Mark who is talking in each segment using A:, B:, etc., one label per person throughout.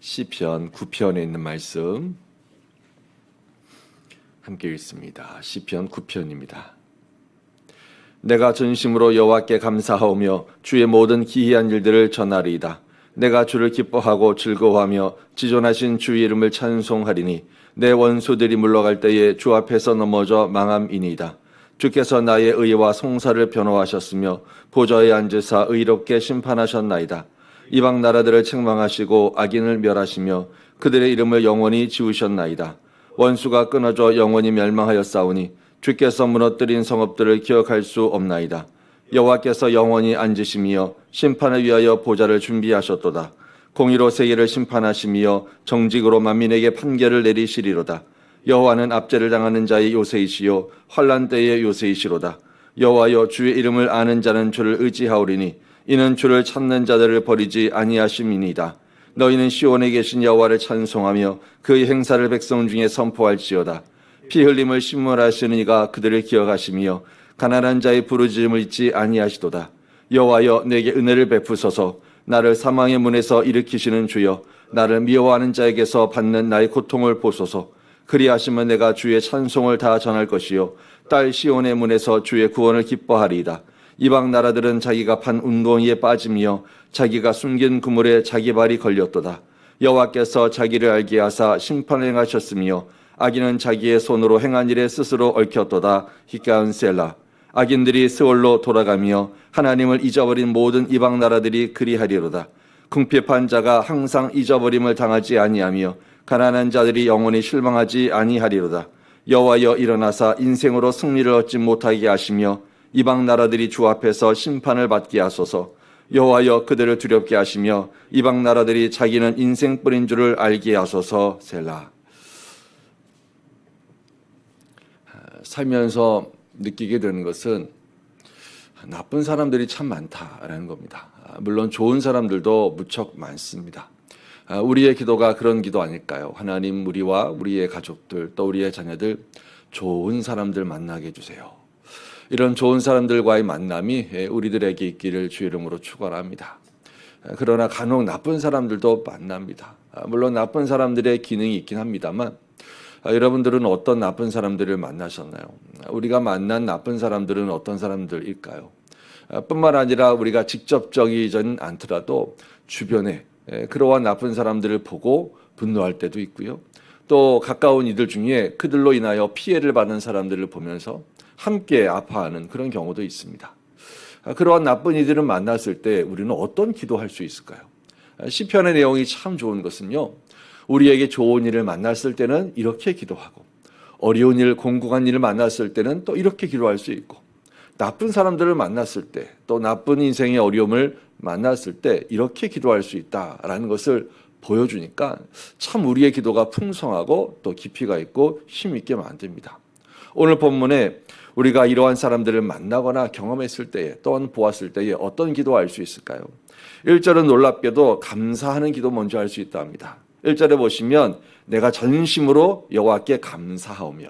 A: 시편 9편에 있는 말씀 함께 읽습니다. 시편 9편입니다. 내가 전심으로 여호와께 감사하오며 주의 모든 기이한 일들을 전하리이다. 내가 주를 기뻐하고 즐거워하며 지존하신 주의 이름을 찬송하리니 내 원수들이 물러갈 때에 주 앞에서 넘어져 망함이니이다. 주께서 나의 의와 송사를 변호하셨으며 보좌에 앉으사 의롭게 심판하셨나이다. 이방 나라들을 책망하시고 악인을 멸하시며 그들의 이름을 영원히 지우셨나이다. 원수가 끊어져 영원히 멸망하였사오니 주께서 무너뜨린 성읍들을 기억할 수 없나이다. 여호와께서 영원히 앉으시며 심판을 위하여 보좌를 준비하셨도다. 공의로 세계를 심판하시며 정직으로 만민에게 판결을 내리시리로다. 여호와는 압제를 당하는 자의 요새이시요 환난 때의 요새이시로다. 여호와여, 주의 이름을 아는 자는 주를 의지하오리니 이는 주를 찾는 자들을 버리지 아니하심이니이다. 너희는 시온에 계신 여호와를 찬송하며 그의 행사를 백성 중에 선포할지어다. 피 흘림을 신문하시는 이가 그들을 기억하시며 가난한 자의 부르짖음을 잊지 아니하시도다. 여호와여, 내게 은혜를 베푸소서. 나를 사망의 문에서 일으키시는 주여, 나를 미워하는 자에게서 받는 나의 고통을 보소서. 그리하시면 내가 주의 찬송을 다 전할 것이요 딸 시온의 문에서 주의 구원을 기뻐하리이다. 이방 나라들은 자기가 판 운동이에 빠짐이요 자기가 숨긴 그물에 자기 발이 걸렸도다. 여호와께서 자기를 알게 하사 심판을 행하셨으며 악인은 자기의 손으로 행한 일에 스스로 얽혔도다. 히카은 셀라. 악인들이 스올로 돌아가며 하나님을 잊어버린 모든 이방 나라들이 그리하리로다. 궁핍한 자가 항상 잊어버림을 당하지 아니하며 가난한 자들이 영원히 실망하지 아니하리로다. 여호와여, 일어나사 인생으로 승리를 얻지 못하게 하시며 이방 나라들이 주 앞에서 심판을 받게 하소서. 여호와여, 그들을 두렵게 하시며 이방 나라들이 자기는 인생뿐인 줄을 알게 하소서. 셀라. 살면서 느끼게 되는 것은 나쁜 사람들이 참 많다라는 겁니다. 물론 좋은 사람들도 무척 많습니다. 우리의 기도가 그런 기도 아닐까요? 하나님, 우리와 우리의 가족들 또 우리의 자녀들 좋은 사람들 만나게 해주세요. 이런 좋은 사람들과의 만남이 우리들에게 있기를 주의 이름으로 축원합니다. 그러나 간혹 나쁜 사람들도 만납니다. 물론 나쁜 사람들의 기능이 있긴 합니다만 여러분들은 어떤 나쁜 사람들을 만나셨나요? 우리가 만난 나쁜 사람들은 어떤 사람들일까요? 뿐만 아니라 우리가 직접적이진 않더라도 주변에 그러한 나쁜 사람들을 보고 분노할 때도 있고요. 또 가까운 이들 중에 그들로 인하여 피해를 받는 사람들을 보면서 함께 아파하는 그런 경우도 있습니다. 그러한 나쁜 이들을 만났을 때 우리는 어떤 기도할 수 있을까요? 시편의 내용이 참 좋은 것은요, 우리에게 좋은 일을 만났을 때는 이렇게 기도하고 어려운 일, 공공한 일을 만났을 때는 또 이렇게 기도할 수 있고 나쁜 사람들을 만났을 때 또 나쁜 인생의 어려움을 만났을 때 이렇게 기도할 수 있다라는 것을 보여주니까 참 우리의 기도가 풍성하고 또 깊이가 있고 힘 있게 만듭니다. 오늘 본문에 우리가 이러한 사람들을 만나거나 경험했을 때에 또는 보았을 때에 어떤 기도할 수 있을까요? 1절은 놀랍게도 감사하는 기도 먼저 할 수 있다 합니다. 1절에 보시면 내가 전심으로 여호와께 감사하오며,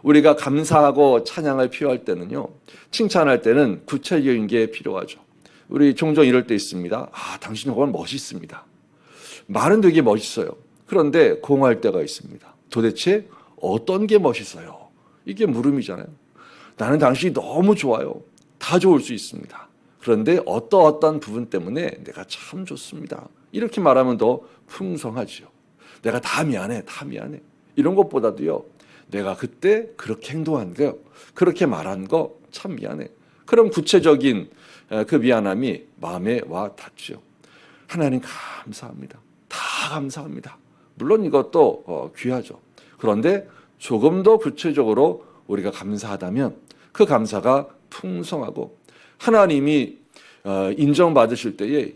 A: 우리가 감사하고 찬양을 표할 때는요, 칭찬할 때는 구체적인 게 필요하죠. 우리 종종 이럴 때 있습니다. 당신 정말 멋있습니다. 말은 되게 멋있어요. 그런데 공허할 때가 있습니다. 도대체 어떤 게 멋있어요? 이게 물음이잖아요. 나는 당신이 너무 좋아요. 다 좋을 수 있습니다. 그런데 어떤 부분 때문에 내가 참 좋습니다. 이렇게 말하면 더 풍성하죠. 내가 다 미안해. 이런 것보다도요, 내가 그때 그렇게 행동한 거, 그렇게 말한 거 참 미안해. 그럼 구체적인 그 미안함이 마음에 와 닿죠. 하나님 감사합니다. 다 감사합니다. 물론 이것도 귀하죠. 그런데 조금 더 구체적으로 우리가 감사하다면 그 감사가 풍성하고 하나님이 인정받으실 때에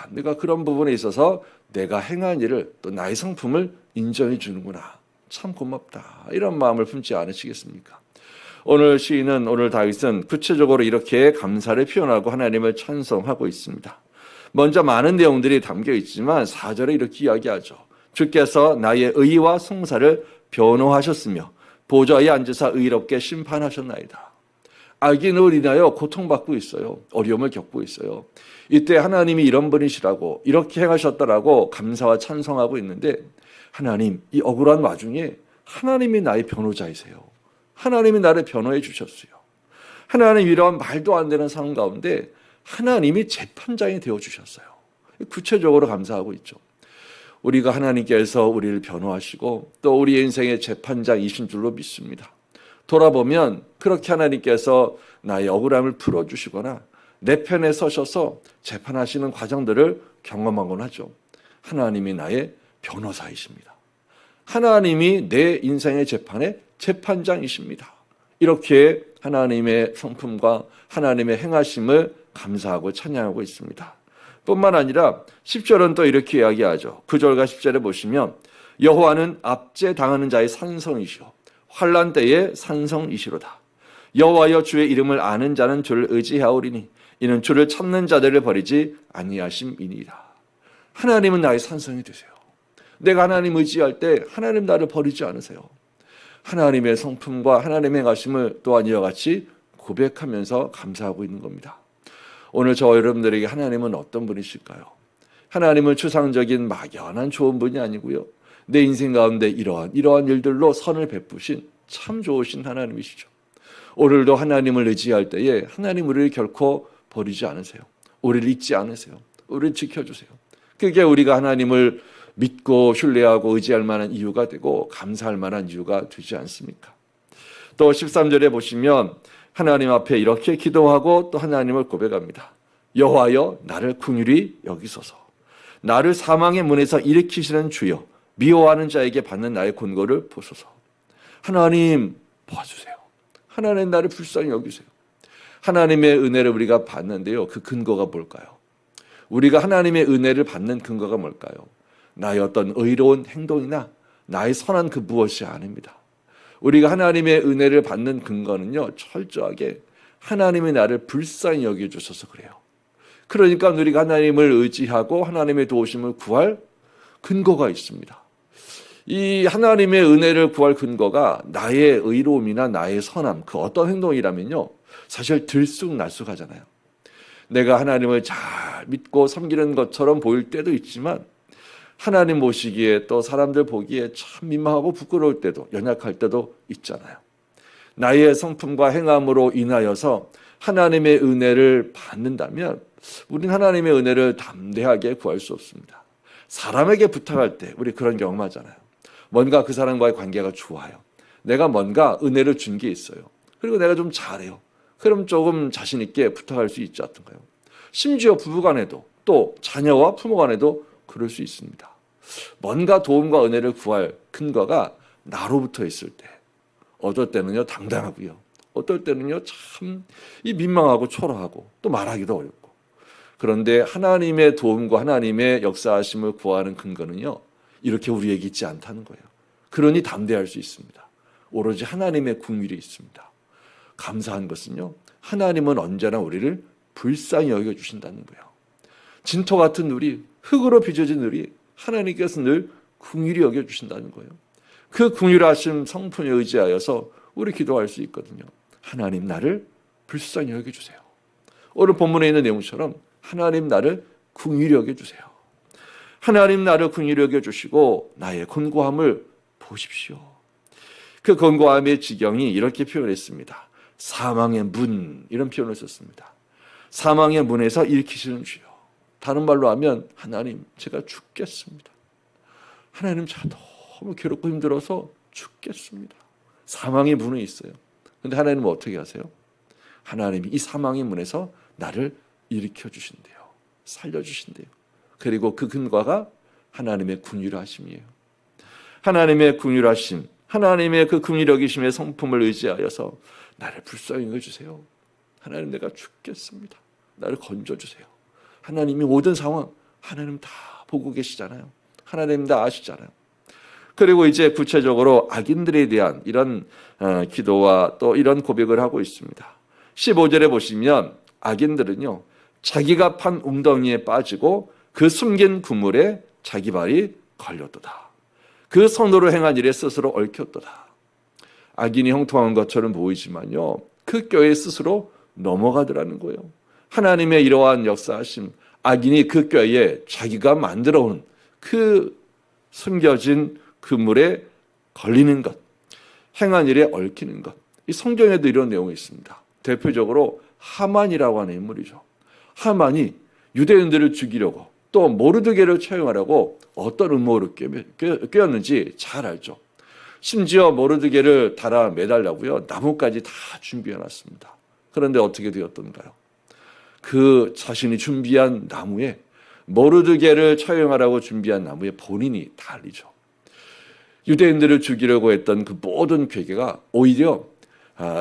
A: 내가 그런 부분에 있어서 내가 행한 일을 또 나의 성품을 인정해 주는구나. 참 고맙다. 이런 마음을 품지 않으시겠습니까? 오늘 시인은, 오늘 다윗은 구체적으로 이렇게 감사를 표현하고 하나님을 찬송하고 있습니다. 먼저 많은 내용들이 담겨 있지만 4절에 이렇게 이야기하죠. 주께서 나의 의와 송사를 변호하셨으며 보좌에 앉으사 의롭게 심판하셨나이다. 악인으로 인하여 고통받고 있어요. 어려움을 겪고 있어요. 이때 하나님이 이런 분이시라고 이렇게 행하셨다라고 감사와 찬송하고 있는데 하나님, 이 억울한 와중에 하나님이 나의 변호자이세요. 하나님이 나를 변호해 주셨어요. 하나님, 이런 말도 안 되는 상황 가운데 하나님이 재판장이 되어 주셨어요. 구체적으로 감사하고 있죠. 우리가 하나님께서 우리를 변호하시고 또 우리 인생의 재판장이신 줄로 믿습니다. 돌아보면 그렇게 하나님께서 나의 억울함을 풀어주시거나 내 편에 서셔서 재판하시는 과정들을 경험하곤 하죠. 하나님이 나의 변호사이십니다. 하나님이 내 인생의 재판의 재판장이십니다. 이렇게 하나님의 성품과 하나님의 행하심을 감사하고 찬양하고 있습니다. 뿐만 아니라 10절은 또 이렇게 이야기하죠. 9절과 10절에 보시면 여호와는 압제당하는 자의 산성이시오 환난 때의 산성이시로다. 여호와여, 주의 이름을 아는 자는 주를 의지하오리니 이는 주를 찾는 자들을 버리지 아니하심이니라. 하나님은 나의 산성이 되세요. 내가 하나님 의지할 때 하나님 나를 버리지 않으세요. 하나님의 성품과 하나님의 행하심을 또한 이와 같이 고백하면서 감사하고 있는 겁니다. 오늘 저와 여러분들에게 하나님은 어떤 분이실까요? 하나님은 추상적인 막연한 좋은 분이 아니고요. 내 인생 가운데 이러한 일들로 선을 베푸신 참 좋으신 하나님이시죠. 오늘도 하나님을 의지할 때에 하나님 우리를 결코 버리지 않으세요. 우리를 잊지 않으세요. 우리를 지켜주세요. 그게 우리가 하나님을 믿고 신뢰하고 의지할 만한 이유가 되고 감사할 만한 이유가 되지 않습니까? 또 13절에 보시면 하나님 앞에 이렇게 기도하고 또 하나님을 고백합니다. 여호와여, 나를 긍휼히 여기소서. 나를 사망의 문에서 일으키시는 주여, 미워하는 자에게 받는 나의 곤고를 보소서. 하나님 봐주세요. 하나님 나를 불쌍히 여기세요. 하나님의 은혜를 우리가 받는데요. 그 근거가 뭘까요? 우리가 하나님의 은혜를 받는 근거가 뭘까요? 나의 어떤 의로운 행동이나 나의 선한 그 무엇이 아닙니다. 우리가 하나님의 은혜를 받는 근거는요, 철저하게 하나님이 나를 불쌍히 여겨주셔서 그래요. 그러니까 우리가 하나님을 의지하고 하나님의 도우심을 구할 근거가 있습니다. 이 하나님의 은혜를 구할 근거가 나의 의로움이나 나의 선함, 그 어떤 행동이라면요, 사실 들쑥날쑥하잖아요. 내가 하나님을 잘 믿고 섬기는 것처럼 보일 때도 있지만 하나님 보시기에 또 사람들 보기에 참 민망하고 부끄러울 때도, 연약할 때도 있잖아요. 나의 성품과 행함으로 인하여서 하나님의 은혜를 받는다면 우리는 하나님의 은혜를 담대하게 구할 수 없습니다. 사람에게 부탁할 때 우리 그런 경험하잖아요. 뭔가 그 사람과의 관계가 좋아요. 내가 뭔가 은혜를 준 게 있어요. 그리고 내가 좀 잘해요. 그럼 조금 자신 있게 부탁할 수 있지 않던가요? 심지어 부부간에도 또 자녀와 부모간에도 그럴 수 있습니다. 뭔가 도움과 은혜를 구할 근거가 나로부터 있을 때, 어떨 때는요 당당하고요, 어떨 때는요 참 민망하고 초라하고 또 말하기도 어렵고. 그런데 하나님의 도움과 하나님의 역사하심을 구하는 근거는요 이렇게 우리에게 있지 않다는 거예요. 그러니 담대할 수 있습니다. 오로지 하나님의 긍휼이 있습니다. 감사한 것은요, 하나님은 언제나 우리를 불쌍히 여겨주신다는 거예요. 진토 같은 우리, 흙으로 빚어진 우리, 하나님께서 늘 긍휼히 여겨주신다는 거예요. 그 긍휼하심 성품에 의지하여서 우리 기도할 수 있거든요. 하나님 나를 불쌍히 여겨주세요. 오늘 본문에 있는 내용처럼 하나님 나를 긍휼히 여겨주세요. 하나님 나를 긍휼히 여겨주시고 나의 곤고함을 보십시오. 그 곤고함의 지경이 이렇게 표현했습니다. 사망의 문, 이런 표현을 썼습니다. 사망의 문에서 일으키시는 주여. 다른 말로 하면 하나님 제가 죽겠습니다. 하나님 제가 너무 괴롭고 힘들어서 죽겠습니다. 사망의 문이 있어요. 그런데 하나님은 어떻게 하세요? 하나님이 이 사망의 문에서 나를 일으켜 주신대요. 살려주신대요. 그리고 그 근거가 하나님의 긍휼하심이에요. 하나님의 긍휼하심, 하나님의 그 긍휼 여기심의 성품을 의지하여서 나를 불쌍히 여겨주세요. 하나님 내가 죽겠습니다. 나를 건져주세요. 하나님이 모든 상황 하나님 다 보고 계시잖아요. 하나님 다 아시잖아요. 그리고 이제 구체적으로 악인들에 대한 이런 기도와 또 이런 고백을 하고 있습니다. 15절에 보시면 악인들은요 자기가 판 웅덩이에 빠지고 그 숨긴 그물에 자기 발이 걸렸도다. 그 손으로 행한 일에 스스로 얽혔도다. 악인이 형통한 것처럼 보이지만요 그 교회 스스로 넘어가더라는 거예요. 하나님의 이러한 역사하심, 악인이 그 교회에 자기가 만들어 온 그 숨겨진 그물에 걸리는 것, 행한 일에 얽히는 것. 이 성경에도 이런 내용이 있습니다. 대표적으로 하만이라고 하는 인물이죠. 하만이 유대인들을 죽이려고 또 모르드게를 처형하려고 어떤 음모를 꿰었는지 잘 알죠. 심지어 모르드게를 달아 매달려고요, 나무까지 다 준비해놨습니다. 그런데 어떻게 되었던가요? 그 자신이 준비한 나무에, 모르드게를 처형하라고 준비한 나무에 본인이 달리죠. 유대인들을 죽이려고 했던 그 모든 괴계가 오히려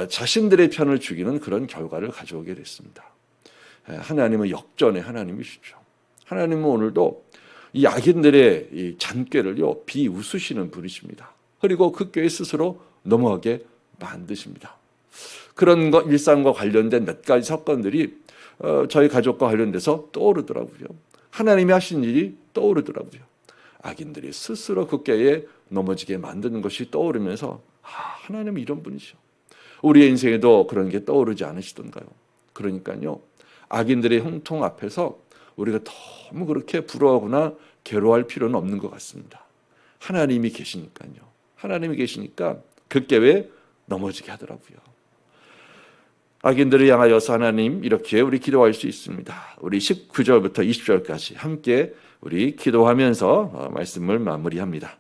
A: 자신들의 편을 죽이는 그런 결과를 가져오게 됐습니다. 하나님은 역전의 하나님이시죠. 하나님은 오늘도 이 악인들의 이 잔꾀를요, 비웃으시는 분이십니다. 그리고 그 꾀 스스로 넘어가게 만드십니다. 그런 일상과 관련된 몇 가지 사건들이 저희 가족과 관련돼서 떠오르더라고요. 하나님이 하신 일이 떠오르더라고요. 악인들이 스스로 그 꾀에 넘어지게 만드는 것이 떠오르면서 하나님은 이런 분이죠. 우리의 인생에도 그런 게 떠오르지 않으시던가요? 그러니까요, 악인들의 형통 앞에서 우리가 너무 그렇게 부러워하거나 괴로워할 필요는 없는 것 같습니다. 하나님이 계시니까요. 하나님이 계시니까 그 꾀에 넘어지게 하더라고요. 악인들을 향하여서 하나님, 이렇게 우리 기도할 수 있습니다. 우리 19절부터 20절까지 함께 우리 기도하면서 말씀을 마무리합니다.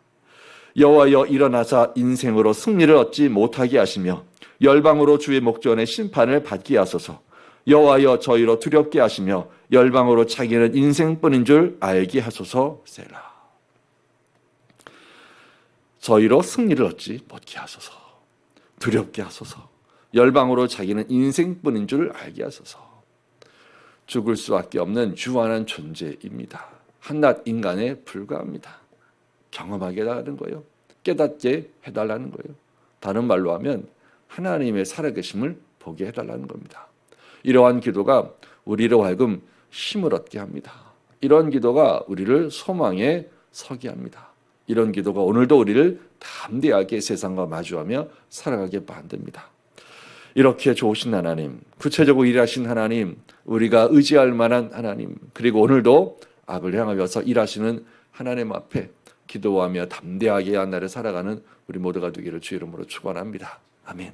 A: 여호와여, 일어나사 인생으로 승리를 얻지 못하게 하시며 열방으로 주의 목전에 심판을 받게 하소서. 여호와여, 저희로 두렵게 하시며 열방으로 자기는 인생뿐인 줄 알게 하소서. 셀라. 저희로 승리를 얻지 못게 하소서. 두렵게 하소서. 열방으로 자기는 인생뿐인 줄 알게 하소서. 죽을 수밖에 없는 유한한 존재입니다. 한낱 인간에 불과합니다. 경험하게 해달라는 거예요. 깨닫게 해달라는 거예요. 다른 말로 하면 하나님의 살아계심을 보게 해달라는 겁니다. 이러한 기도가 우리로 하여금 힘을 얻게 합니다. 이런 기도가 우리를 소망에 서게 합니다. 이런 기도가 오늘도 우리를 담대하게 세상과 마주하며 살아가게 만듭니다. 이렇게 좋으신 하나님, 구체적으로 일하신 하나님, 우리가 의지할 만한 하나님, 그리고 오늘도 악을 향하여서 일하시는 하나님 앞에 기도하며 담대하게 한 날을 살아가는 우리 모두가 되기를 주 이름으로 축원합니다. 아멘.